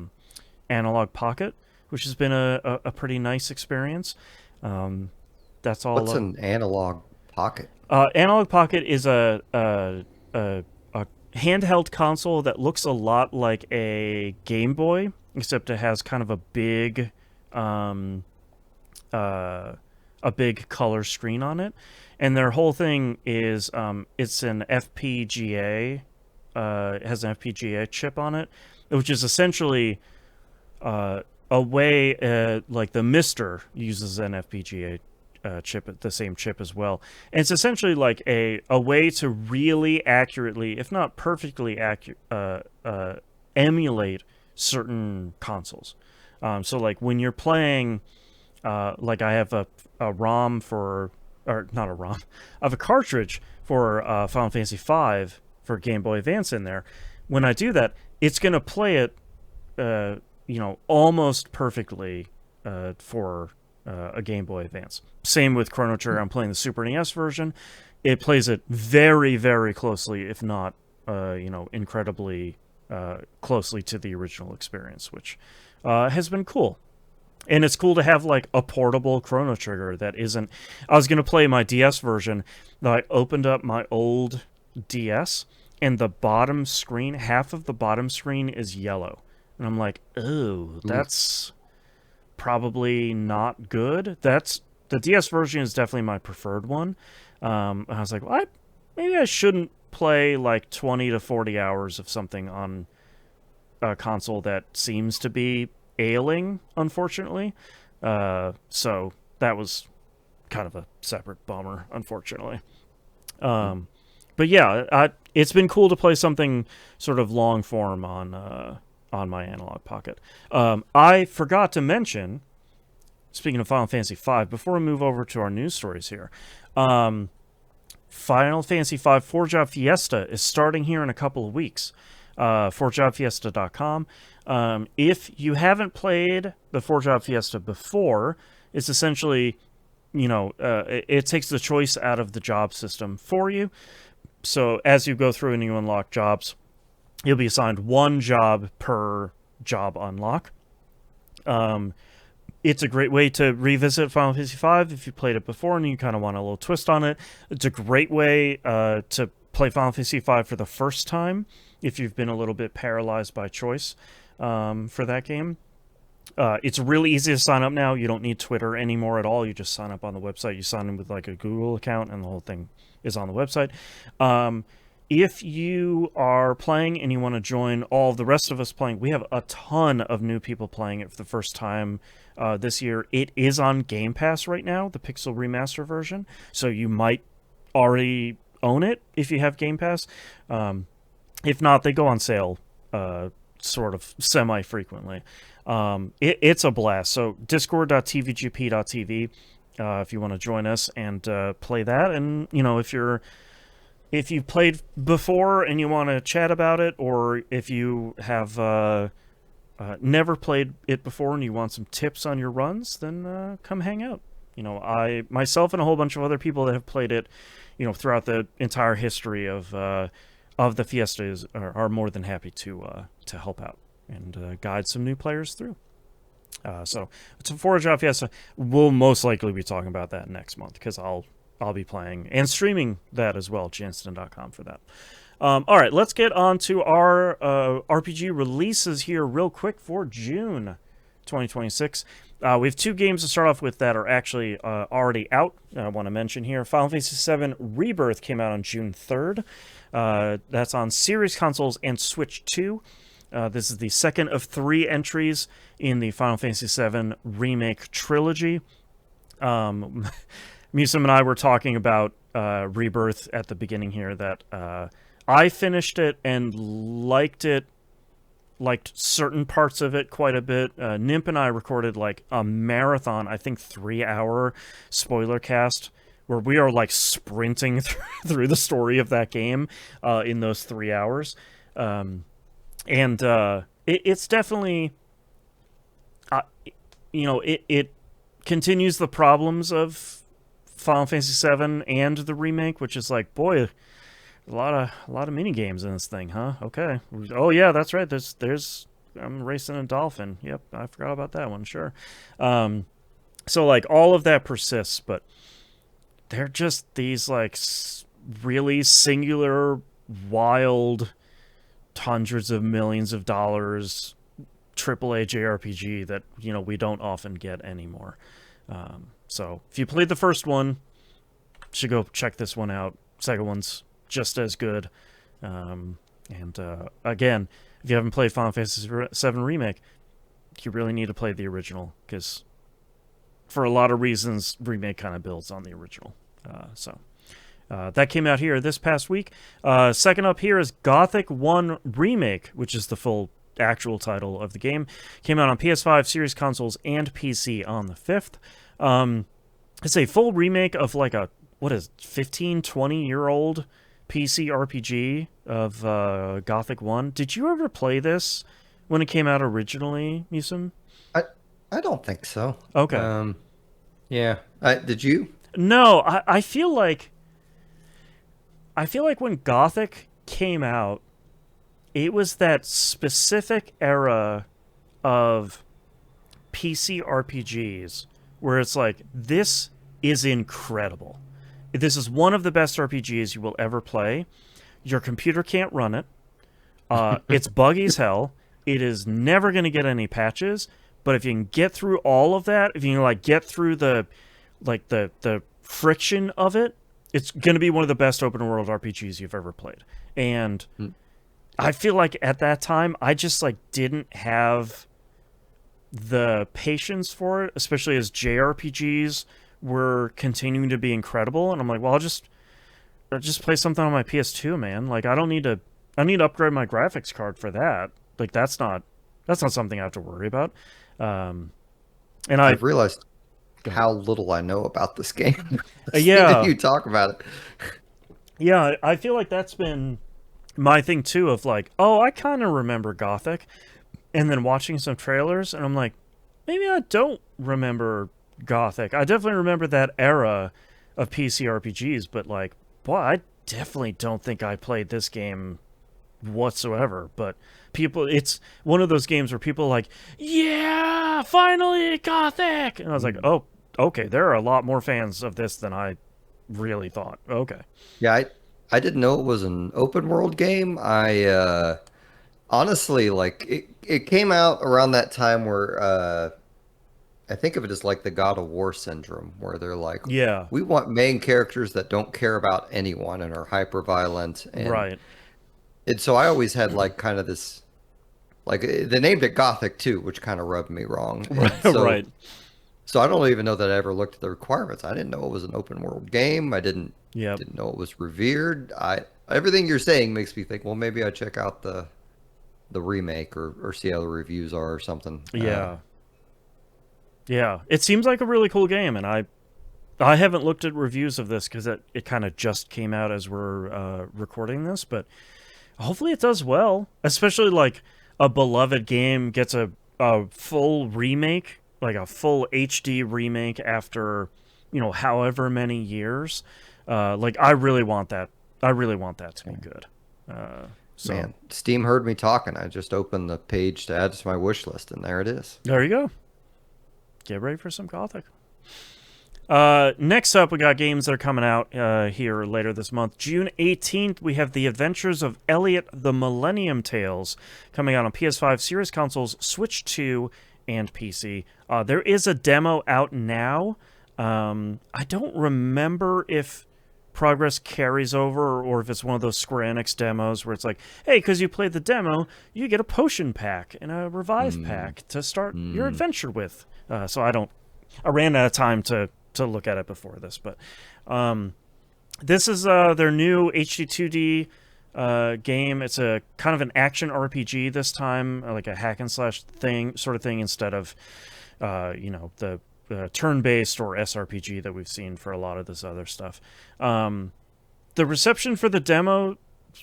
Analog Pocket, which has been a pretty nice experience. That's all. What's an Analog Pocket? Analog Pocket is a handheld console that looks a lot like a Game Boy, except it has kind of a big color screen on it, and their whole thing is it's an FPGA. It has an FPGA chip on it, which is essentially a way like the Mister uses an FPGA chip, the same chip as well. And it's essentially like a way to really accurately, if not perfectly emulate certain consoles. So like when you're playing, like I have a ROM for, or not a ROM, I have a cartridge for Final Fantasy V for Game Boy Advance in there. When I do that, it's going to play it, almost perfectly for a Game Boy Advance. Same with Chrono Trigger. I'm playing the Super NES version. It plays it very, very closely, if not, incredibly closely to the original experience, which has been cool. And it's cool to have like a portable Chrono Trigger that isn't. I was going to play my DS version. I opened up my old DS, and the bottom screen, half of the bottom screen is yellow. And I'm like, oh, that's probably not good. The DS version is definitely my preferred one. I was like, well, maybe I shouldn't play like 20 to 40 hours of something on a console that seems to be ailing, unfortunately. So that was kind of a separate bummer, unfortunately. But yeah, it's been cool to play something sort of long form on my Analog Pocket. I forgot to mention, speaking of Final Fantasy V, before we move over to our news stories here, Final Fantasy V 4-Job Fiesta is starting here in a couple of weeks. 4jobfiesta.com. If you haven't played the 4-Job Fiesta before, it's essentially, it takes the choice out of the job system for you. So as you go through and you unlock jobs, you'll be assigned one job per job unlock. It's a great way to revisit Final Fantasy V if you played it before and you kind of want a little twist on it. It's a great way to play Final Fantasy V for the first time if you've been a little bit paralyzed by choice for that game. It's really easy to sign up now. You don't need Twitter anymore at all. You just sign up on the website. You sign in with like a Google account, and the whole thing is on the website. If you are playing and you want to join all of the rest of us playing, we have a ton of new people playing it for the first time this year. It is on Game Pass right now, the Pixel Remaster version, so you might already own it if you have Game Pass. If not, they go on sale sort of semi-frequently. It's a blast. So discord.tvgp.tv if you want to join us and play that. And, you know, if you've played before and you want to chat about it, or if you have never played it before and you want some tips on your runs, then come hang out. You know, I myself and a whole bunch of other people that have played it, you know, throughout the entire history of the Fiestas are more than happy to help out and guide some new players through. So it's a Forge Out Fiesta. We'll most likely be talking about that next month because I'll be playing and streaming that as well, Janston.com for that. All right, let's get on to our RPG releases here real quick for June 2026. We have two games to start off with that are actually already out. I want to mention here. Final Fantasy VII Rebirth came out on June 3rd. That's on series consoles and Switch 2. This is the second of 3 entries in the Final Fantasy VII Remake trilogy. Musum and I were talking about Rebirth at the beginning here, that I finished it and liked certain parts of it quite a bit. Nimp and I recorded like a marathon, I think 3-hour spoiler cast, where we are like sprinting through the story of that game in those 3 hours. It's definitely, it continues the problems of Final Fantasy VII and the remake, which is like, boy, a lot of mini games in this thing, huh? Okay. Oh yeah, that's right. There's I'm racing a dolphin. Yep, I forgot about that one. Sure. So like all of that persists, but they're just these like really singular, wild, hundreds of millions of dollars AAA JRPG that, you know, we don't often get anymore. So if you played the first one, you should go check this one out. Second one's just as good. Again, if you haven't played Final Fantasy VII Remake, you really need to play the original, because for a lot of reasons, Remake kind of builds on the original. That came out here this past week. Second up here is Gothic 1 Remake, which is the full actual title of the game. Came out on PS5, Series consoles, and PC on the 5th. It's a full remake of like a, 15, 20-year-old PC RPG of Gothic 1. Did you ever play this when it came out originally, Musum? I don't think so. Okay. Yeah. Did you? No, I feel like when Gothic came out, it was that specific era of PC RPGs where it's like, this is incredible. This is one of the best RPGs you will ever play. Your computer can't run it. It's buggy as hell. It is never going to get any patches. But if you can get through all of that, if you can like get through the friction of it, it's going to be one of the best open world RPGs you've ever played. And I feel like at that time, I just like didn't have the patience for it, especially as JRPGs were continuing to be incredible. And I'm like, well, I'll just play something on my PS2, man. Like, I need to upgrade my graphics card for that. Like, that's not something I have to worry about. And I've realized how little I know about this game. Yeah, you talk about it. Yeah, I feel like that's been my thing too. Of like, oh, I kind of remember Gothic, and then watching some trailers, and I'm like, maybe I don't remember Gothic. I definitely remember that era of PC RPGs, but like, boy, I definitely don't think I played this game whatsoever. But people, it's one of those games where people are like, yeah, finally Gothic, and I was like, oh, okay, there are a lot more fans of this than I really thought. Okay. Yeah, I didn't know it was an open world game. I honestly like it came out around that time where I think of it as like the God of War syndrome, where they're like, Yeah. we want main characters that don't care about anyone and are hyper violent, Right. and so I always had like kind of this like they named it Gothic too, which kind of rubbed me wrong, and Right. so I don't even know that I ever looked at the requirements. I didn't know it was an open world game. I Yep. didn't know it was revered. I everything you're saying makes me think, well, maybe I check out the remake or see how the reviews are or something. Yeah. Yeah. It seems like a really cool game, and I haven't looked at reviews of this because it kind of just came out as we're recording this, but hopefully it does well. Especially like a beloved game gets a full remake, like a full HD remake after, however many years. Like I really want that. I really want that to be good. So Man, Steam heard me talking. I just opened the page to add to my wish list, and there it is. there you go. Get ready for some Gothic. Next up, we got games that are coming out here later this month. June 18th, we have The Adventures of Elliot the Millennium Tales coming out on PS5, Series consoles, Switch 2, and PC. There is a demo out now. I don't remember if progress carries over or if it's one of those Square Enix demos where it's like, hey, because you played the demo, you get a potion pack and a revive pack to start your adventure with. So I ran out of time to look at it before this, but this is their new HD 2D game. It's a kind of an action RPG this time, like a hack and slash sort of thing, instead of the turn-based or SRPG that we've seen for a lot of this other stuff. The reception for the demo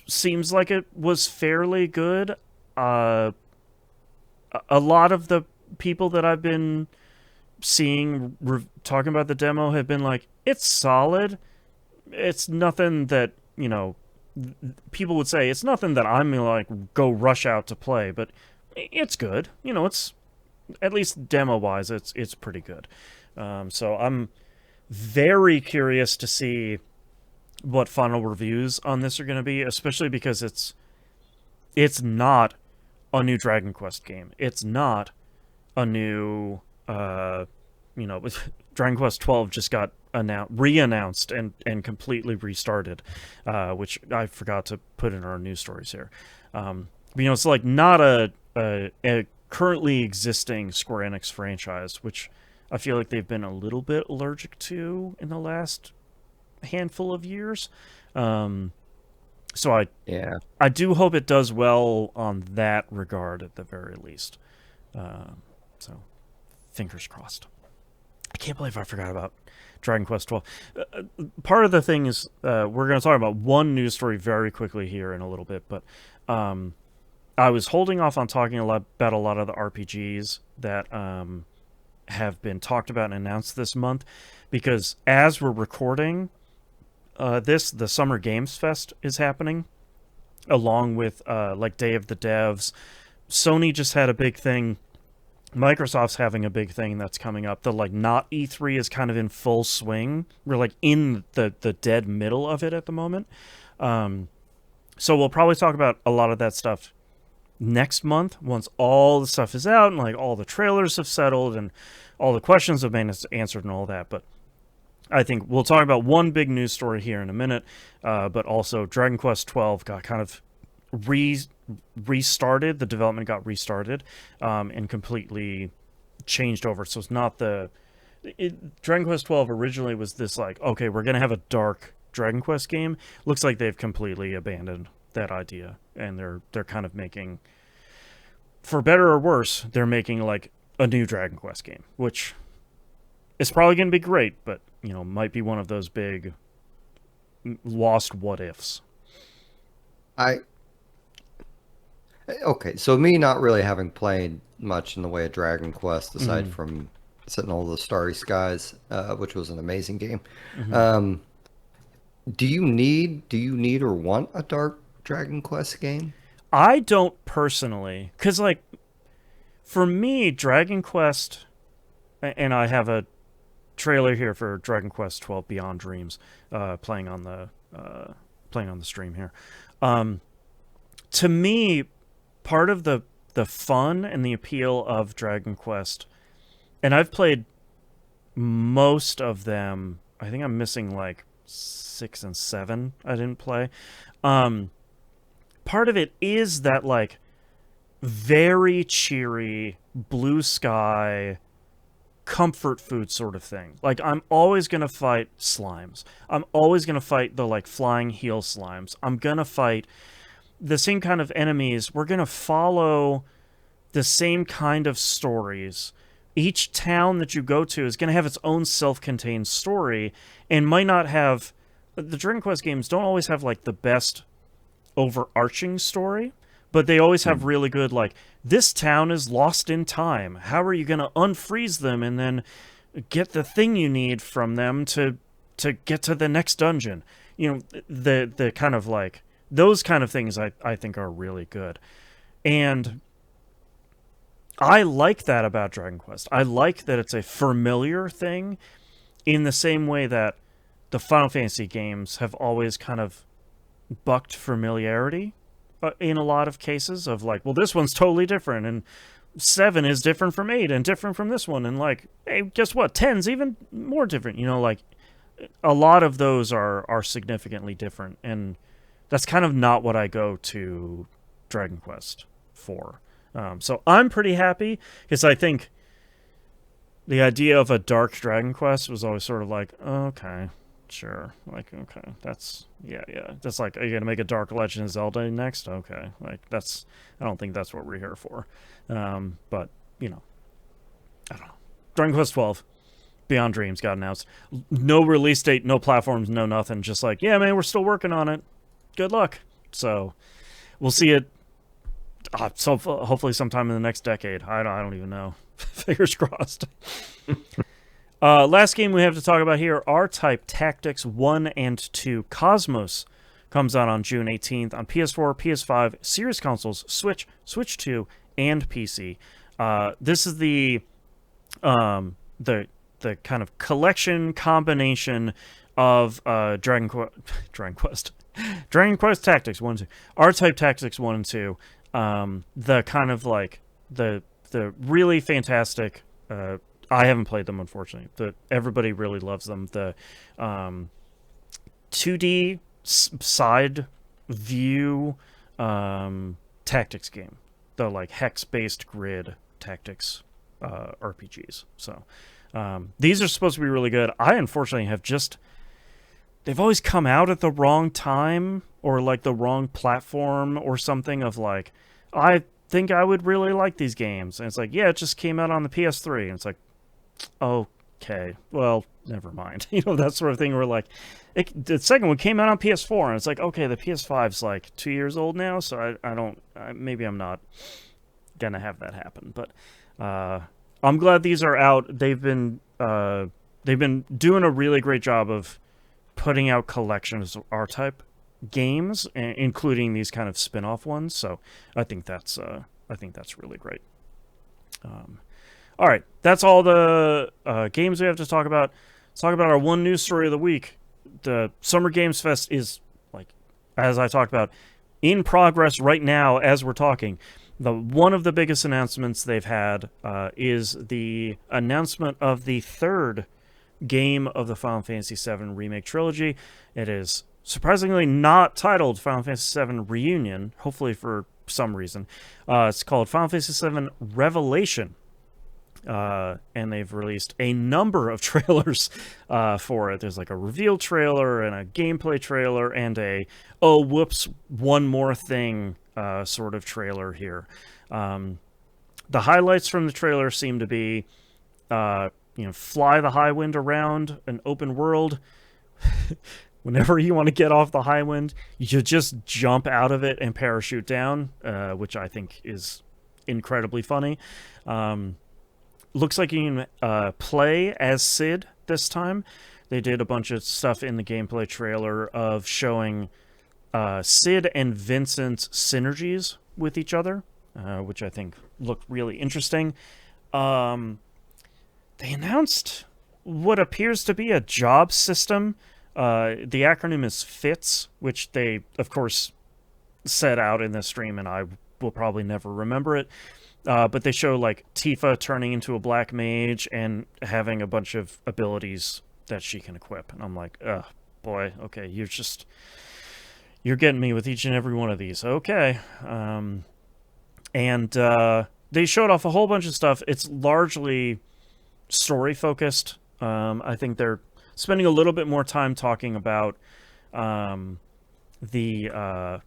seems like it was fairly good. A lot of the people that I've been seeing talking about the demo have been like, it's solid. It's nothing that, people would say, it's nothing that I'm gonna like go rush out to play, but it's good. It's at least demo wise, it's pretty good. So I'm very curious to see what final reviews on this are going to be, especially because it's not a new Dragon Quest game. It's not a new Dragon Quest 12 just got re-announced and completely restarted, which I forgot to put in our news stories here. It's like not a currently existing Square Enix franchise, which I feel like they've been a little bit allergic to in the last handful of years. So I do hope it does well on that regard at the very least. So fingers crossed. I can't believe I forgot about Dragon Quest 12. Part of the thing is we're going to talk about one news story very quickly here in a little bit, but I was holding off on talking about a lot of the RPGs that have been talked about and announced this month, because as we're recording the Summer Games Fest is happening, along with like Day of the Devs. Sony just had a big thing. Microsoft's having a big thing that's coming up. The not E3 is kind of in full swing. We're like in the dead middle of it at the moment. So we'll probably talk about a lot of that stuff next month once all the stuff is out and like all the trailers have settled and all the questions have been answered and all that. But I think we'll talk about one big news story here in a minute, but also Dragon Quest 12 got kind of restarted. The development got restarted and completely changed over. So it's not Dragon Quest 12 originally was this like, okay, we're going to have a dark Dragon Quest game. Looks like they've completely abandoned that idea, and they're kind of making, for better or worse, they're making like a new Dragon Quest game, which is probably going to be great, but might be one of those big lost what ifs. Okay, so me not really having played much in the way of Dragon Quest aside from Sentinel of the Starry Skies, which was an amazing game. Do you need or want a dark Dragon Quest game? I don't personally, because like for me, Dragon Quest, and I have a trailer here for Dragon Quest 12 Beyond Dreams, playing on the stream here. To me, part of the fun and the appeal of Dragon Quest, and I've played most of them. I think I'm missing like 6 and 7 I didn't play. Part of it is that like very cheery blue sky comfort food sort of thing. Like I'm always going to fight slimes. I'm always going to fight the like flying heel slimes. I'm going to fight the same kind of enemies. We're going to follow the same kind of stories. Each town that you go to is going to have its own self-contained story and might not have... The Dragon Quest games don't always have, like, the best overarching story, but they always have really good, like, this town is lost in time. How are you going to unfreeze them and then get the thing you need from them to get to the next dungeon? You know, the kind of, like... Those kind of things I think are really good. And I like that about Dragon Quest. I like that it's a familiar thing in the same way that the Final Fantasy games have always kind of bucked familiarity in a lot of cases of like, well, this one's totally different, and 7 is different from 8 and different from this one, and like, hey, guess what? 10's even more different. You know, like, a lot of those are significantly different, and that's kind of not what I go to Dragon Quest for. So I'm pretty happy, because I think the idea of a dark Dragon Quest was always sort of like, okay, sure. Like, okay, that's, yeah. That's like, are you going to make a Dark Legend of Zelda next? Okay. Like, that's, I don't think that's what we're here for. But, you know, I don't know. Dragon Quest 12, Beyond Dreams got announced. No release date, no platforms, no nothing. Just like, yeah, man, we're still working on it. Good luck. So we'll see it. So hopefully sometime in the next decade. I don't even know. Fingers crossed. Last game we have to talk about here, R-Type Tactics 1 and 2 Cosmos comes out on June 18th on PS4, PS5, Series consoles, Switch, Switch 2, and PC. This is the kind of collection combination of Dragon Quest Tactics 1 and 2, R-Type Tactics 1 and 2. The kind of like the really fantastic, I haven't played them, unfortunately, everybody really loves them. The 2D side view tactics game, the like hex-based grid tactics RPGs. So these are supposed to be really good. I unfortunately have they've always come out at the wrong time, or like the wrong platform or something, of like, I think I would really like these games. And it's like, yeah, it just came out on the PS3. And it's like, okay, well, never mind. You know, that sort of thing where like, the second one came out on PS4, and it's like, okay, the PS5's like 2 years old now, so maybe I'm not gonna have that happen. But I'm glad these are out. They've been doing a really great job of putting out collections of R-Type games, including these kind of spin-off ones. So I think that's really great. All right, that's all the games we have to talk about. Let's talk about our one news story of the week. The Summer Games Fest is, like, as I talked about, in progress right now as we're talking. One of the biggest announcements they've had is the announcement of the third game of the Final Fantasy VII Remake Trilogy. It is surprisingly not titled Final Fantasy VII Reunion, hopefully for some reason. It's called Final Fantasy VII Revelation. And they've released a number of trailers for it. There's like a reveal trailer and a gameplay trailer and a, oh, whoops, one more thing sort of trailer here. The highlights from the trailer seem to be, fly the Highwind around an open world. Whenever you want to get off the Highwind, you should just jump out of it and parachute down, which I think is incredibly funny. Looks like you can play as Cid this time. They did a bunch of stuff in the gameplay trailer of showing Cid and Vincent's synergies with each other, which I think looked really interesting. Um, they announced what appears to be a job system. The acronym is FITS, which they, of course, said out in the stream, and I will probably never remember it. But they show like Tifa turning into a black mage and having a bunch of abilities that she can equip, and I'm like, ugh, boy, okay, you're getting me with each and every one of these. Okay, and they showed off a whole bunch of stuff. It's largely story focused. I think they're spending a little bit more time talking about the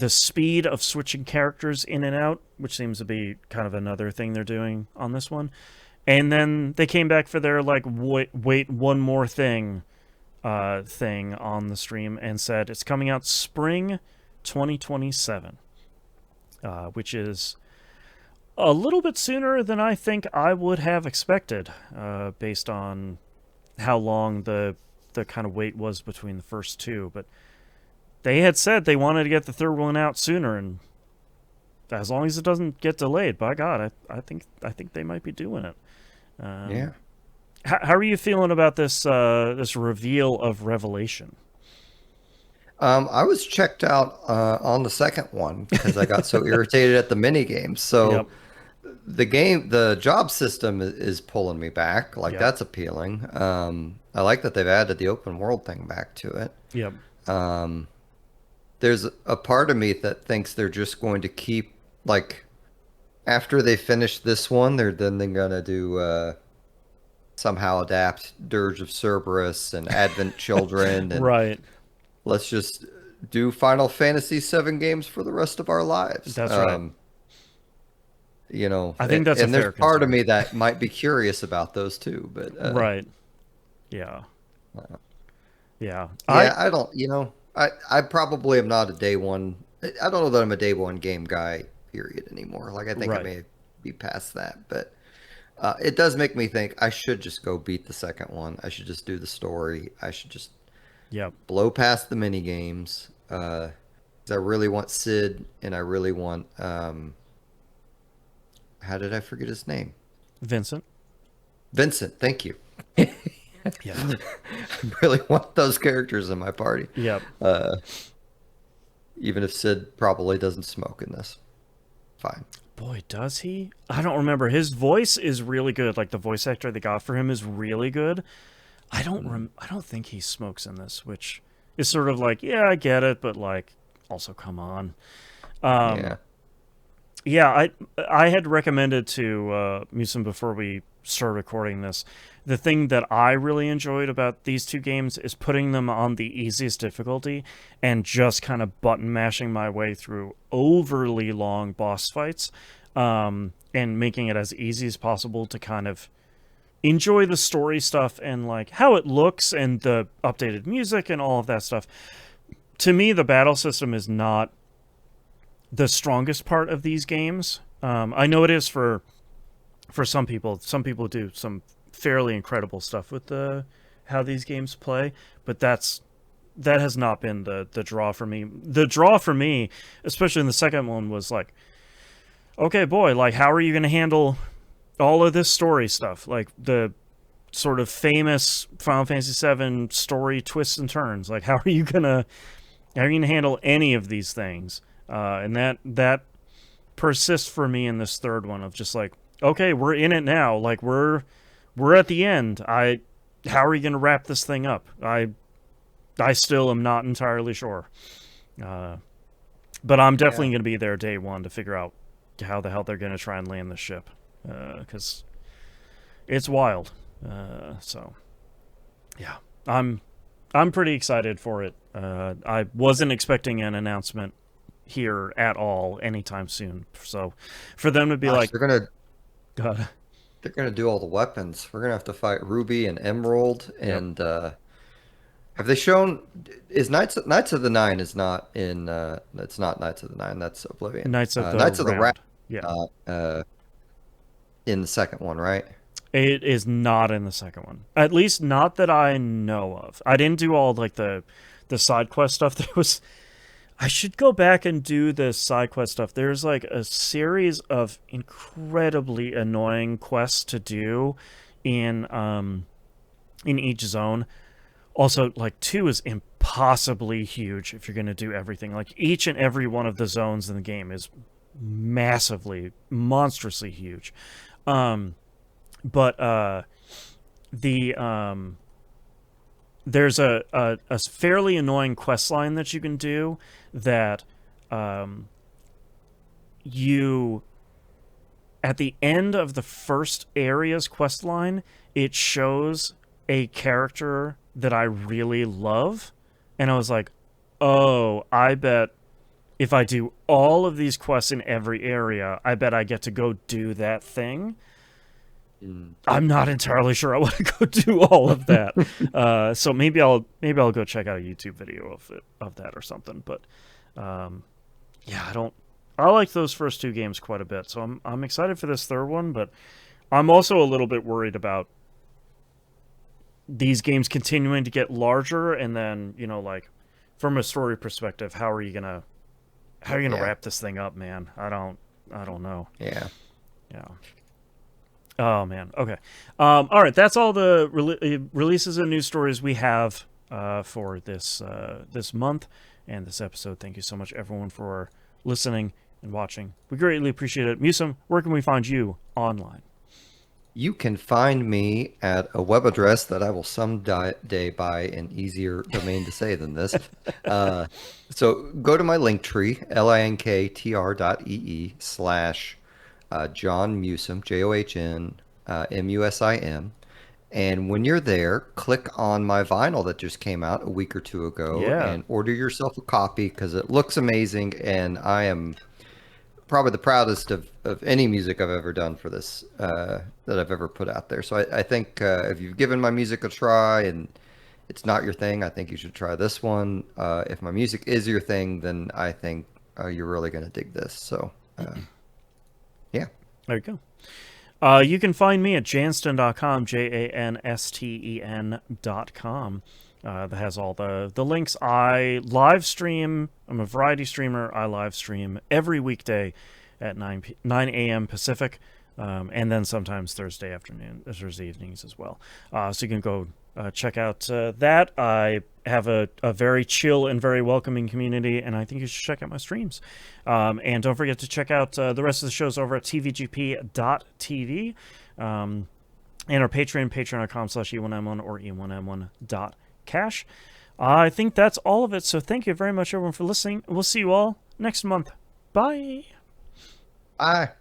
speed of switching characters in and out, which seems to be kind of another thing they're doing on this one. And then they came back for their like wait one more thing on the stream and said it's coming out spring 2027, which is a little bit sooner than I think I would have expected, based on how long the kind of wait was between the first two. But they had said they wanted to get the third one out sooner, and as long as it doesn't get delayed, by God, I think they might be doing it. Yeah. How are you feeling about this this reveal of Revelation? I was checked out on the second one because I got so irritated at the mini games. So Yep. the job system is pulling me back. Like Yep. that's appealing. I like that they've added the open world thing back to it. Yep. There's a part of me that thinks they're just going to keep like after they finish this one, they're gonna do somehow adapt Dirge of Cerberus and Advent Children and Right. let's just do Final Fantasy VII games for the rest of our lives. That's right. You know, I think that's a and fair there's part of concern. me that might be curious about those too, but Right. Yeah. Yeah. yeah, I don't, you know, I probably am not a day one. I don't know that I'm a day one game guy, period, anymore. Like I think I Right. may be past that, but it does make me think I should just go beat the second one. I should just do the story. I should just Yep. blow past the mini games. 'Cause I really want Sid, and I really want how did I forget his name? Vincent. Vincent. Thank you. Yeah. I really want those characters in my party. Yep. Even if Sid probably doesn't smoke in this, fine. Boy, does he? I don't remember. His voice is really good. Like the voice actor they got for him is really good. I don't think he smokes in this, which is sort of like, yeah, I get it, but like also come on. Yeah. Yeah, I had recommended to Musim before we started recording this. The thing that I really enjoyed about these two games is putting them on the easiest difficulty and just kind of button mashing my way through overly long boss fights, and making it as easy as possible to kind of enjoy the story stuff and like how it looks and the updated music and all of that stuff. To me, the battle system is not the strongest part of these games. I know it is for some people. Some people do some fairly incredible stuff with how these games play, but that has not been the draw for me. The draw for me, especially in the second one, was like, okay, boy, like how are you going to handle all of this story stuff, like the sort of famous Final Fantasy VII story twists and turns? Like how are you gonna handle any of these things? And that persists for me in this third one of just like, okay, we're in it now. Like we're at the end. How are you going to wrap this thing up? I still am not entirely sure. But I'm definitely going to be there day one to figure out how the hell they're going to try and land the ship. Because it's wild. So yeah, I'm pretty excited for it. I wasn't expecting an announcement here at all anytime soon. So for them to be like, God, they're gonna do all the weapons. We're gonna have to fight Ruby and Emerald. Yep. And have they shown? Is Knights of the Nine is not in? It's not Knights of the Nine. That's Oblivion. Knights of the Knights of the Round. Round. Yeah. In the second one, right? It is not in the second one. At least not that I know of. I didn't do all like the side quest stuff. There was I should go back and do the side quest stuff. There's like a series of incredibly annoying quests to do in each zone. Also, like 2 is impossibly huge if you're going to do everything. Like each and every one of the zones in the game is massively, monstrously huge. But the there's a fairly annoying quest line that you can do that you at the end of the first area's quest line, it shows a character that I really love, and I was like, oh, I bet if I do all of these quests in every area, I bet I get to go do that thing. I'm not entirely sure I want to go do all of that. So maybe I'll go check out a YouTube video of that or something. But yeah, I like those first 2 games quite a bit. So I'm excited for this third one, but I'm also a little bit worried about these games continuing to get larger, and then, like from a story perspective, how are you gonna wrap this thing up, man? I don't know. Yeah. Yeah. Oh man. Okay. All right. That's all the releases and news stories we have for this month and this episode. Thank you so much, everyone, for listening and watching. We greatly appreciate it. Musum, where can we find you online? You can find me at a web address that I will someday buy an easier domain to say than this. So go to my link tree, linktr.ee/John Musim, JOHN, MUSIM. And when you're there, click on my vinyl that just came out a week or 2 ago and order yourself a copy because it looks amazing. And I am probably the proudest of any music I've ever done for this, that I've ever put out there. So I think if you've given my music a try and it's not your thing, I think you should try this one. If my music is your thing, then I think you're really going to dig this. So, yeah. There you go. You can find me at jansten.com, JANSTEN.com. That has all the links. I live stream. I'm a variety streamer. I live stream every weekday at 9 a.m. Pacific, and then sometimes Thursday evenings as well. So you can go check out that. I have a very chill and very welcoming community, and I think you should check out my streams. And don't forget to check out the rest of the shows over at tvgp.tv, and our Patreon, patreon.com/E1M1 or E1M1.cash. I think that's all of it, so thank you very much, everyone, for listening. We'll see you all next month. Bye! Bye!